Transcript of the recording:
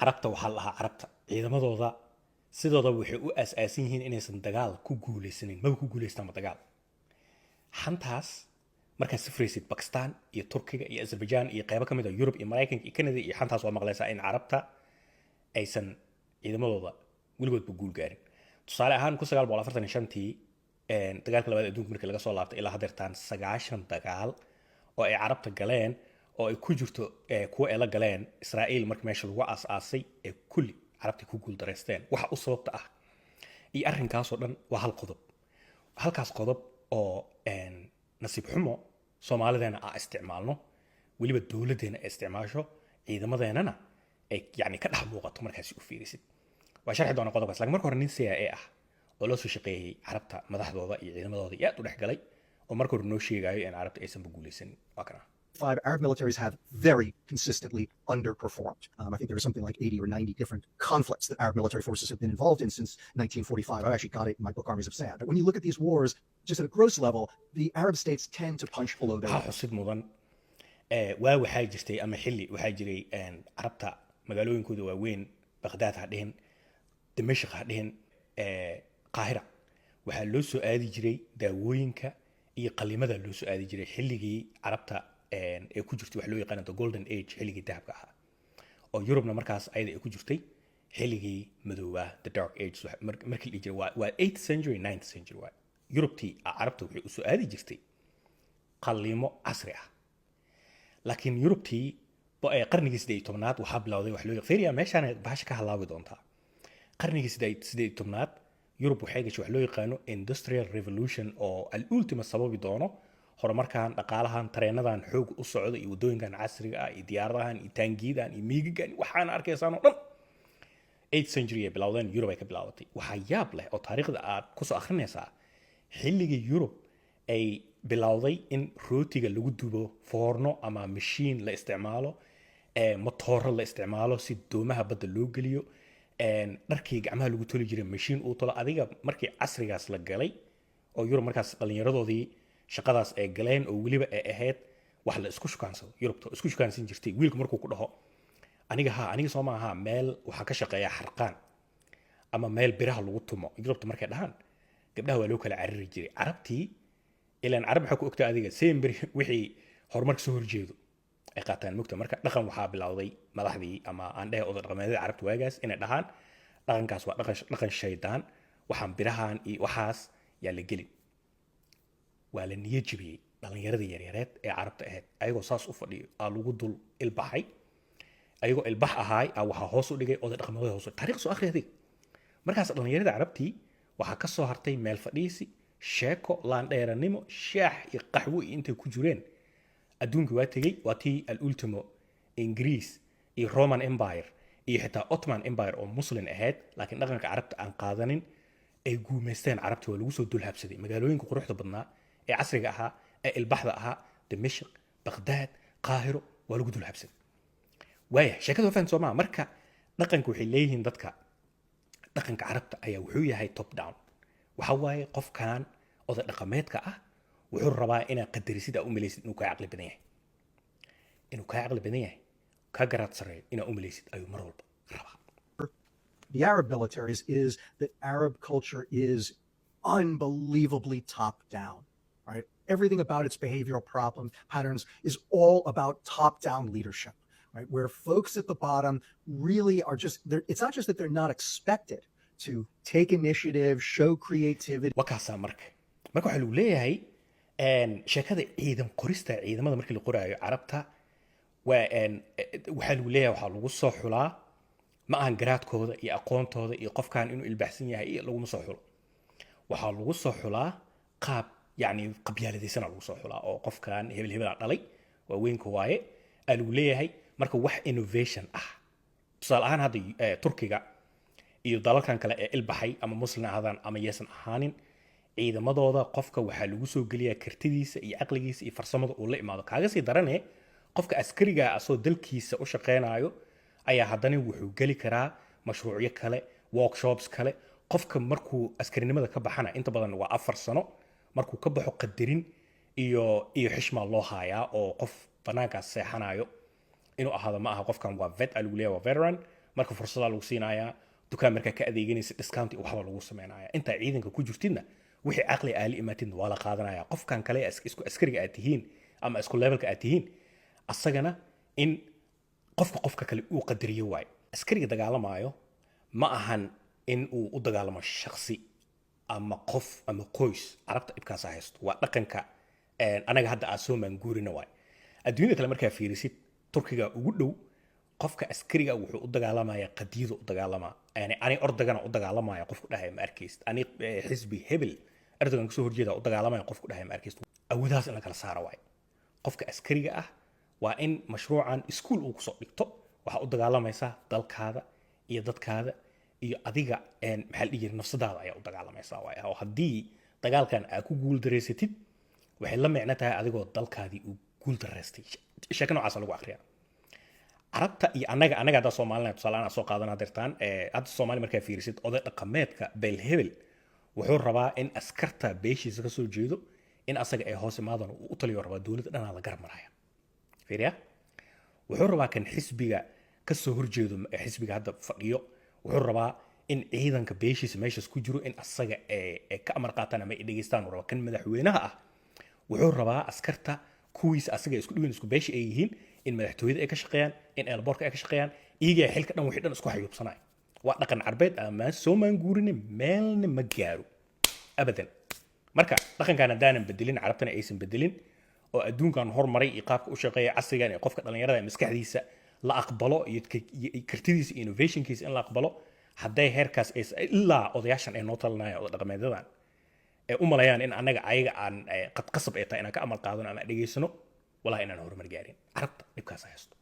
carabta waxaa la lahaa carabta ciidamadooda sidooda waxay u aas-aasan yihiin inaysan dagaal ku guulaysanin maba ku guulaystaanba dagaal xantaas markaad safraysid bakistan iyo turkiga iyo azerbaijan iyo qaybo ka mid a yurub iyo maraykanka iyo canada iyo xantaas waa maqlaysaa in carabta aysan ciidamadooda weligoodba guul gaarin tusaale ahaan tii dagaalka labaad adduunka markii laga soo laabtay ilaa hadeertaan 9 dagaal oo ay carabta galeen oo ay ku jirto kuwa ay la galeen israa'iil markii meesha lagu aas-aasay ee kulli carabta ku guul dareysteen waxa u sababta ah iyo arrinkaasoo dhan waa hal qodob halkaas qodob oo nasiib xumo soomaalideena aan isticmaalno weliba dowladdeena ay isticmaasho ciidamadeenana ay yani ka dhex muuqato markaasi u fiirisid waa sharxi doona qodobkaas laakiin marka hore nin CIA ah oo loo soo shaqeeyay carabta madaxdooda iyo ciidamadooda aad u dhex galay oo marka hore noo sheegayo in carabta aysan guulaysanin waa kana Arab militaries have very consistently underperformed. I think there are something like 80 or 90 different conflicts that Arab military forces have been involved in since 1945. I actually got it in my book, Armies of Sand. But when you look at these wars, just at a gross level, the Arab states tend to punch below their weight. xusid mudan waa waxaa jirtay ama xilli waxaa jiray carabta magaalooyinkooda waaweyn baqdaad ha dhihin dimashq ha dhihin qaahira waxaa loo soo aadi jiray daawooyinka iyo qalimada loo soo aadi jiray xilligii carabta ee ku jirtay wax loo yaqaan the golden age xilligii dahabka ahaa oo yurubna markaas ayada ay ku jirtay xilligii madooba the dark age markii la jiray waa 8th century 9th century waa yurubtii carabta waxay u soo aadi jirtay qalimo casri ah laakiin yurubtii qarnigii 18aad waxaa bilowday wax loo yaqaan meeshaan bahasha ka halaawi doontaa qarnigii 18aad yurub waxay gashay wax loo yaqaano industrial revolution oo al-ultima sababi doono horumarkan dhaqaalahan tareenadan xoog u socda iyo wadooyinkan casriga ah iyo diyaaradahan iyo taangiidan iyo miigagan waxaan arkaysaan oo dhan 8th century ay bilowdeen yurub ay ka bilaabatay waxaa yaab leh oo taariikhda aad ku soo akhrinaysaa xilligii yurub ay bilowday in rootiga lagu dubo foorno ama mashiin la isticmaalo matooro la isticmaalo si doomaha badda loo geliyo dharkii gacmaha lagu toli jiray mashiin uu tolo adiga markii casrigaas la galay oo yurub markaas dhallinyaradoodii shaqadaas ay galeen oo weliba ay ahayd wax la isku shukaansado yurubta isku shukaansan jirtay wiilka markuu ku dhaho aniga soo maaha meel waxaa ka shaqeeya xarqaan ama meel biraha lagu tumo yurubta markay dhahaan gabdhaha waa loo kala cariri jiray carabtii ilaan carab maxaa ku ogtaa adiga semberi wixii horumarka soo horjeedo ay qaataan mugta marka dhaqan waxaa bilowday madaxdii ama aan dhahay oday dhaqameedyada carabta waagaas inay dhahaan dhaqankaas waa dhaqan shaydaan waxaan birahan iyo waxaas yaa la gelin waa la niyad jabiyey dhallinyaradii yaryareed ee carabta ahayd ayagoo saas u fadhiyo aa lagu dul ilbaxay ayagoo ilbax ahaay aa waxaa hoos u dhigay oday dhaqameedyada hoos taariikh soo akhri adig markaas dhallinyarada carabtii waxaa ka soo hartay meel fadhiisi sheeko laandheeranimo shaax iyo qaxwo iyo intay ku jireen adduunka waa tegey waa tii al-ultimo ingiriis iyo roman empire iyo xitaa ottoman empire oo muslin ahayd laakiin dhaqanka carabta aan qaadanin ay guumaysteen carabta waa lagu soo dulhabsaday magaalooyinka quruxda badnaa ee casriga ahaa ee ilbaxda ahaa dimashq baqdaad qaahiro waa lagu dulhabsaday waaya sheekada waa fahan soomaa marka dhaqanka waxay leeyihiin dadka dhaqanka carabta ayaa wuxuu yahay top down waxa waaye qofkan oday dhaqameedka ah wuxuu rabaa inaad qadarisid aa u malaysid inuu kaa caqli badan yahay kaa garaad sareeyo inaad u malaysid ayuu mar walba rabaa The Arab militaries is that Arab culture is unbelievably top down, right? Everything about its behavioral problem patterns is all about top down leadership, right? Where folks at the bottom really are it's not just that they're not expected to take initiative, show creativity. wakaasaa marka waxaa lagu leeyahay sheekada ciidan qorista ciidamada markii la qoraayo carabta waxaa lagu leeyahay waxaa lagu soo xulaa ma ahan garaadkooda iyo aqoontooda iyo qofkan inuu ilbaxsan yahay iyo laguma soo xulo waxaa lagu soo xulaa qaab yani qabyaaladaysana lagu soo xulaa oo qofkan hebelaa dhalay waa weynka waaye aa lagu leeyahay marka wax innovation ah tusaale ahaan hadda turkiga iyo dalalkan kale ee ilbaxay ama muslim ahaadaan ama yeesan ahaanin ciidamadooda qofka waxaa lagu soo geliyaa kartidiisa iyo caqligiisa iyo farsamada uu la imaado kaaga sii darane qofka askariga asoo dalkiisa u shaqeynayo ayaa haddana wuxuu geli karaa mashruucyo kale workshops kale qofka markuu askarinimada ka baxana inta badan waa 4 sano markuu ka baxo qadarin iyo xishma loo haayaa oo qof banaankaas seexanayo inuu ahaado ma aha qofkan waa vet lagu leeyahay waa veteran marka fursadaa lagu siinayaa dukaan markaa ka adeeganaysa discount iyo waxba lagu sameynaya intaa ciidanka ku jirtidna wixii caqli aali imaatidna waa la qaadanaya qofkan kale isku askariga aad tihiin ama isku levelka aad tihiin asagana in qofka kale uu qadariyo waayo askariga dagaalamayo ma ahan in uu u dagaalamo shakhsi ama qof ama qoys carabta ibkaas haysto waa dhaqanka anaga hadda aan soo maanguurina waay adduunyada kale markaa fiirisid turkiga ugu dhow qofka askariga wuxuu u dagaalamaya qadiyada u dagaalamaa yani ani ordagana u dagaalamaya qofku dhahay ma arkayst ani xisbi hebel erdogan kasoo horjeeda u dagaalamaya qofku dhahay ma arkayst awoodahaas in la kala saaro waay qofka askariga ah waa in mashruucan iskuul uu kusoo dhigto waxaa u dagaalamaysaa dalkaada iyo dadkaada iyo adiga maxaa la dhihi jiray nafsadaada ayaa u dagaalamaysaa waay oo haddii dagaalkan aad ku guuldareysatid waxay la micno tahay adigoo dalkaadii uu guuldareystay sheeko noocaasa lagu akriyaa carabta iyo anaga hadda soomaalina tusaale aan soo qaadanaa dirtaan hadda soomaali markaa fiirisid oday dhaqameedka beelhebel wuxuu rabaa in askarta beeshiisa ka soo jeedo in asaga ay hoos imaadaan uu u taliyo rabaa dowladda dhanaa la garab maraya fiiriya wuxuu rabaa kan xisbiga ka soo horjeedo xisbiga hadda fadhiyo wuxuu rabaa in ciidanka beeshiisa meeshaas ku jiro in asaga ka amar qaataan ama ay dhegeystaan uu rabaa kan madaxweynaha ah wuxuu rabaa askarta kuwiisa asaga isku dhigan isku beesha ay yihiin in madaxtooyada ay ka shaqeeyaan in eelboorka ay ka shaqeeyaan iyagaa xilka dhan wixii dhan isku xayuubsanaya waa dhaqan carbeed ama soo maanguurine meelna ma gaaro abadan marka dhaqankan haddaanan bedelin carabtana aysan bedelin oo adduunkan hormaray iyo qaabka u shaqeeya casrigan ee qofka dhallinyarada ee maskaxdiisa la aqbalo iyo kartidiisa iyo innovationkiisa in la aqbalo hadday heerkaas ilaa odayaashan ay noo talinayaan oda dhaqameedyadan ee u malayaan in annaga ayaga aan qadqasab ay tahay inaan ka amal qaadano ama dhegaysano walahi inaan horumar gaarin carabta dhibkaas haysto